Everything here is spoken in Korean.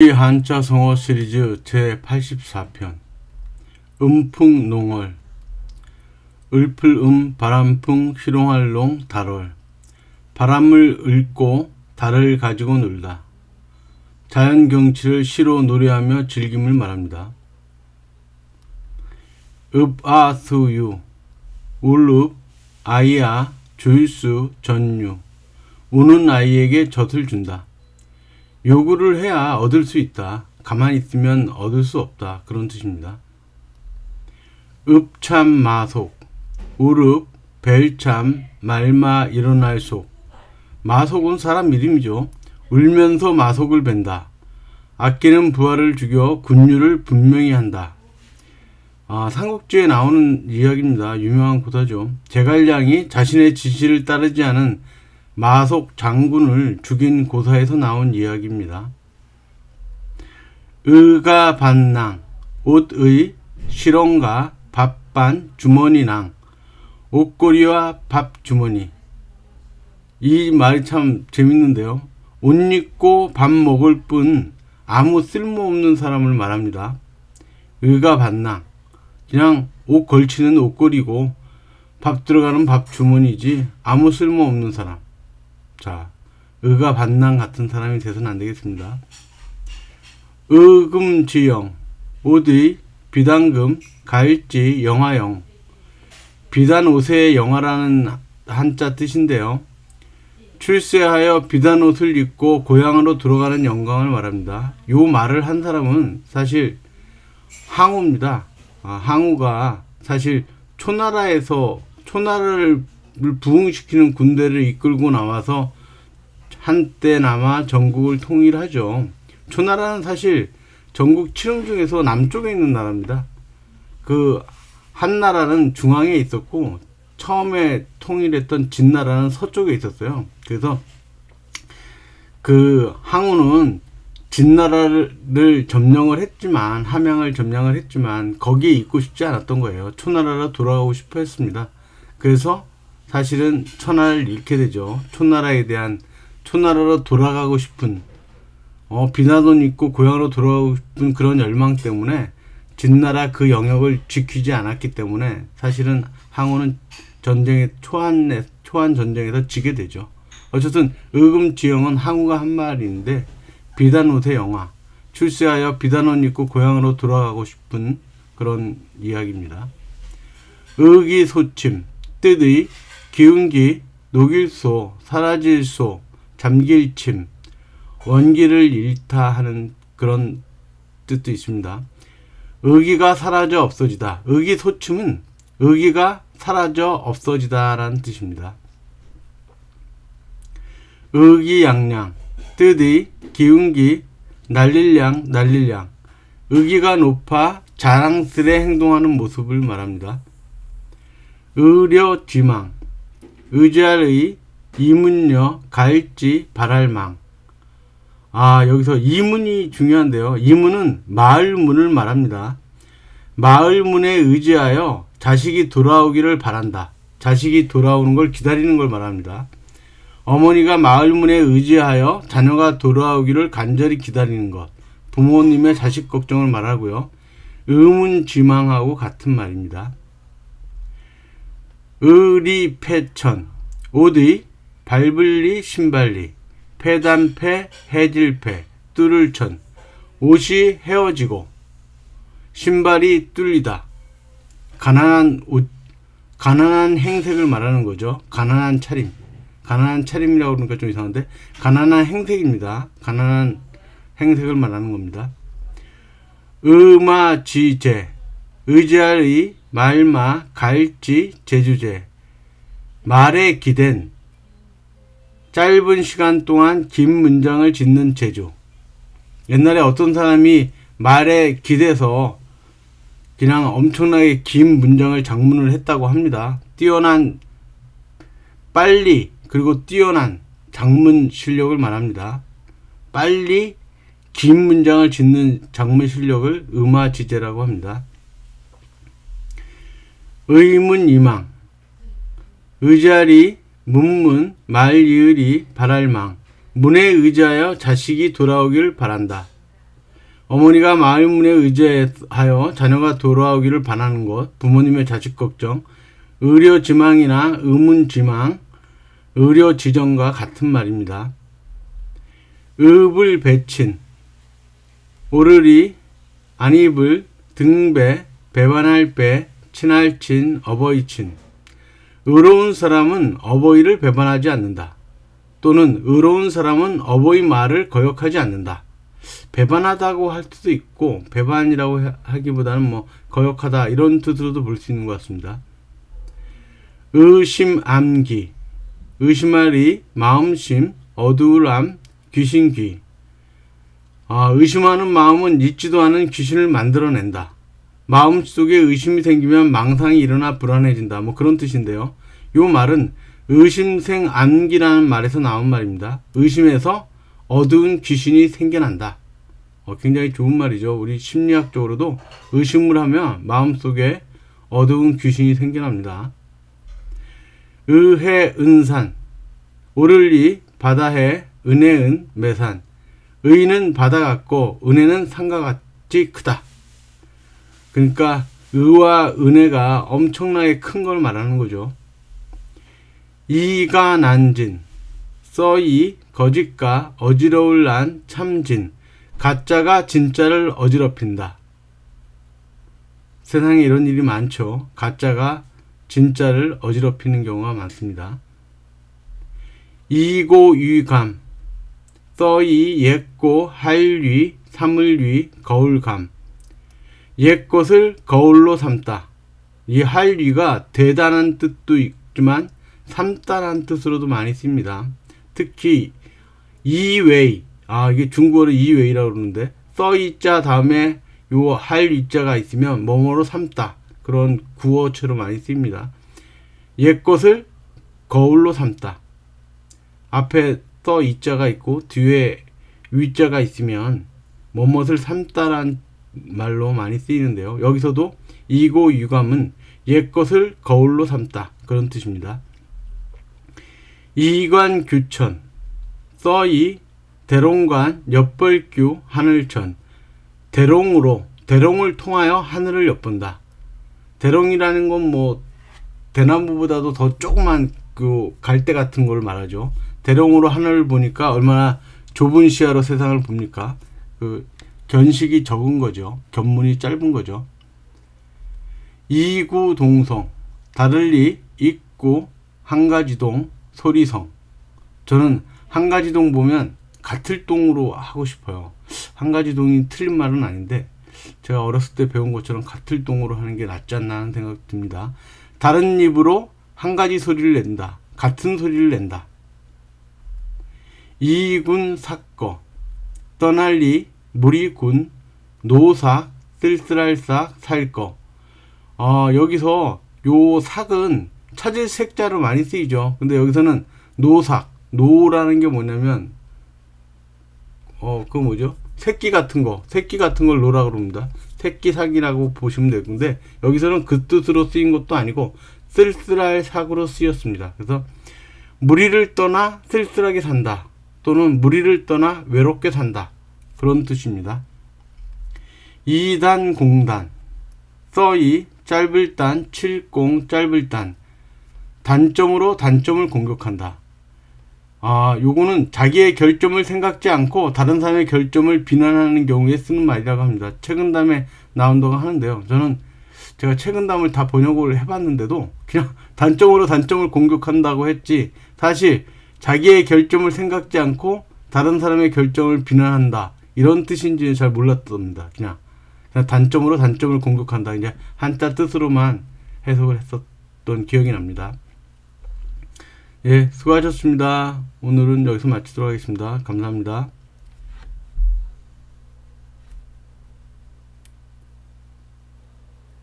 이 한자 성어 시리즈 제84편 음풍농월 을풀 바람풍 희롱할롱 달월 바람을 읊고 달을 가지고 놀다. 자연경치를 시로 노래하며 즐김을 말합니다. 읍아수유 울읍 아이야 주일수 전유 우는 아이에게 젖을 준다. 요구를 해야 얻을 수 있다. 가만히 있으면 얻을 수 없다. 그런 뜻입니다. 읍참 마속 우릅 벨참 말마 일어날 속 마속은 사람 이름이죠. 울면서 마속을 벤다. 아끼는 부하를 죽여 군유를 분명히 한다. 삼국지에 나오는 이야기입니다. 유명한 고사죠. 제갈량이 자신의 지시를 따르지 않은 마속 장군을 죽인 고사에서 나온 이야기입니다. 의가 반낭 옷의 실온가 밥반 주머니낭 옷걸이와 밥 주머니. 이 말이 참 재밌는데요. 옷 입고 밥 먹을 뿐 아무 쓸모없는 사람을 말합니다. 의가 반낭 그냥 옷 걸치는 옷걸이고 밥 들어가는 밥 주머니지 아무 쓸모없는 사람. 자, 의가 반낭 같은 사람이 돼서는 안 되겠습니다. 의금지영 옷의 비단금 가일지 영화영 비단 옷의 영화라는 한자 뜻인데요. 출세하여 비단 옷을 입고 고향으로 들어가는 영광을 말합니다. 요 말을 한 사람은 사실 항우입니다. 항우가 사실 초나라에서 초나라를 부흥시키는 군대를 이끌고 나와서 한때나마 전국을 통일하죠. 초나라는 사실 전국 7흥 중에서 남쪽에 있는 나라입니다. 그 한나라는 중앙에 있었고 처음에 통일했던 진나라는 서쪽에 있었어요. 그래서 그 항우는 진나라를 점령을 했지만 함양을 점령을 했지만 거기에 있고 싶지 않았던 거예요. 초나라로 돌아가고 싶어 했습니다. 그래서 사실은 천하를 잃게 되죠. 초나라로 돌아가고 싶은 비단옷 입고 고향으로 돌아가고 싶은 그런 열망 때문에 진나라 그 영역을 지키지 않았기 때문에 사실은 항우는 전쟁의 초한 전쟁에서 지게 되죠. 어쨌든 의금지영은 항우가 한 말인데 비단옷의 영화 출세하여 비단옷 입고 고향으로 돌아가고 싶은 그런 이야기입니다. 의기소침 뜻의 기운기, 녹일소, 사라질소, 잠길침, 원기를 잃다 하는 그런 뜻도 있습니다. 의기가 사라져 없어지다. 의기소침은 의기가 사라져 없어지다 라는 뜻입니다. 의기양양 뜻의 기운기, 날릴양, 의기가 높아 자랑스레 행동하는 모습을 말합니다. 의려지망 의지할 이문여 가일지 발할망. 여기서 이문이 중요한데요. 이문은 마을문을 말합니다. 마을문에 의지하여 자식이 돌아오기를 바란다. 자식이 돌아오는 걸 기다리는 걸 말합니다. 어머니가 마을문에 의지하여 자녀가 돌아오기를 간절히 기다리는 것. 부모님의 자식 걱정을 말하고요. 의문지망하고 같은 말입니다. 의리패천 옷의 발블리 신발리 패단패 해질패 뚫을천 옷이 헤어지고 신발이 뚫리다. 가난한 행색을 말하는 거죠. 가난한 차림이라고 그러니까 좀 이상한데 가난한 행색입니다. 가난한 행색을 말하는 겁니다. 의마지제 의지할 말마 가일지 제주제 말에 기댄 짧은 시간 동안 긴 문장을 짓는 재주. 옛날에 어떤 사람이 말에 기대서 그냥 엄청나게 긴 문장을 작문을 했다고 합니다. 빨리 그리고 뛰어난 작문 실력을 말합니다. 빨리 긴 문장을 짓는 작문 실력을 의마지제라고 합니다. 의문이망 의지하리 문문 말이을이 발할망 문에 의지하여 자식이 돌아오길 바란다. 어머니가 마음문에 의지하여 자녀가 돌아오기를 바라는 것, 부모님의 자식 걱정, 의료지망이나 의문지망, 의료지정과 같은 말입니다. 읍을 배친, 오르리, 안입을, 등배, 배반할 배, 친할 친, 어버이 친. 의로운 사람은 어버이를 배반하지 않는다. 또는 의로운 사람은 어버이 말을 거역하지 않는다. 배반하다고 할 수도 있고 배반이라고 하기보다는 뭐 거역하다 이런 뜻으로도 볼 수 있는 것 같습니다. 의심암기, 의심하리, 마음심, 어두울암, 귀신귀. 의심하는 마음은 잊지도 않은 귀신을 만들어낸다. 마음속에 의심이 생기면 망상이 일어나 불안해진다. 뭐 그런 뜻인데요. 이 말은 의심생 암기라는 말에서 나온 말입니다. 의심에서 어두운 귀신이 생겨난다. 굉장히 좋은 말이죠. 우리 심리학적으로도 의심을 하면 마음속에 어두운 귀신이 생겨납니다. 의해 은산, 오를리 바다해 은혜은 매산. 의는 바다 같고 은혜는 산과 같이 크다. 그러니까 의와 은혜가 엄청나게 큰 걸 말하는 거죠. 이가 난진, 써이 거짓가 어지러울 난 참진. 가짜가 진짜를 어지럽힌다. 세상에 이런 일이 많죠. 가짜가 진짜를 어지럽히는 경우가 많습니다. 이고유감, 써이 옛고 할위, 삼을위, 거울감. 옛것을 거울로 삼다. 이 할위가 대단한 뜻도 있지만 삼다라는 뜻으로도 많이 씁니다. 특히 이웨이, 이게 중국어로 이웨이라고 그러는데 써이자 다음에 요 할위자가 있으면 뭐뭐로 삼다. 그런 구어체로 많이 씁니다. 옛것을 거울로 삼다. 앞에 써이자가 있고 뒤에 위자가 있으면 뭐뭇을 삼다란 말로 많이 쓰이는데요. 여기서도 이고유감은 옛것을 거울로 삼다. 그런 뜻입니다. 이관규천, 써이 대롱관, 엿벌규, 하늘천. 대롱을 통하여 하늘을 엿본다. 대롱이라는 건 뭐 대나무보다도 더 조그만 그 갈대 같은 걸 말하죠. 대롱으로 하늘을 보니까 얼마나 좁은 시야로 세상을 봅니까? 그 견식이 적은 거죠. 견문이 짧은 거죠. 이구동성, 다를리, 입구, 한가지동, 소리성. 저는 한가지동 보면 같을동으로 하고 싶어요. 한가지동이 틀린 말은 아닌데 제가 어렸을 때 배운 것처럼 같을동으로 하는 게 낫지 않나 하는 생각이 듭니다. 다른 입으로 한 가지 소리를 낸다. 같은 소리를 낸다. 이군 삭거, 떠날리, 무리군, 노삭, 쓸쓸할 삭, 살거. 여기서 요 삭은 찾을 색자로 많이 쓰이죠. 근데 여기서는 노삭, 노라는 게 뭐냐면 그거 뭐죠? 새끼 같은 걸 노라 그럽니다. 새끼 삭이라고 보시면 되는데 여기서는 그 뜻으로 쓰인 것도 아니고 쓸쓸할 삭으로 쓰였습니다. 그래서 무리를 떠나 쓸쓸하게 산다. 또는 무리를 떠나 외롭게 산다. 그런 뜻입니다. 이단 공단, 써이 짧을 단, 칠공 짧을 단. 단점으로 단점을 공격한다. 요거는 자기의 결점을 생각지 않고 다른 사람의 결점을 비난하는 경우에 쓰는 말이라고 합니다. 책은담에 나온다고 하는데요. 저는 제가 책은담을 다 번역을 해봤는데도 그냥 단점으로 단점을 공격한다고 했지 사실 자기의 결점을 생각지 않고 다른 사람의 결점을 비난한다. 이런 뜻인지는 잘 몰랐답니다. 그냥 단점으로 단점을 공격한다. 이제 한자 뜻으로만 해석을 했었던 기억이 납니다. 예, 수고하셨습니다. 오늘은 여기서 마치도록 하겠습니다. 감사합니다.